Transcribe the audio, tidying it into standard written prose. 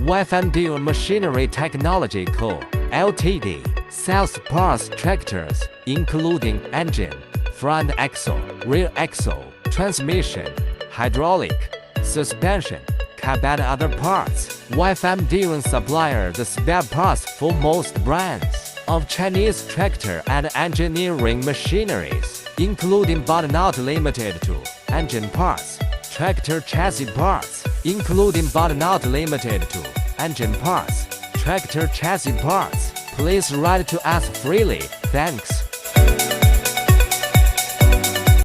Weifang Diyuan Machinery Technology Co. Ltd. Sells parts tractors, including engine, front axle, rear axle, transmission, hydraulic, suspension, cab and other parts. Weifang Diyuan supplier the spare parts for most brands of Chinese tractor and engineering machineries, including but not limited to engine parts, tractor chassis parts, including but not limited to engine parts, tractor chassis parts. Please write to us freely. Thanks.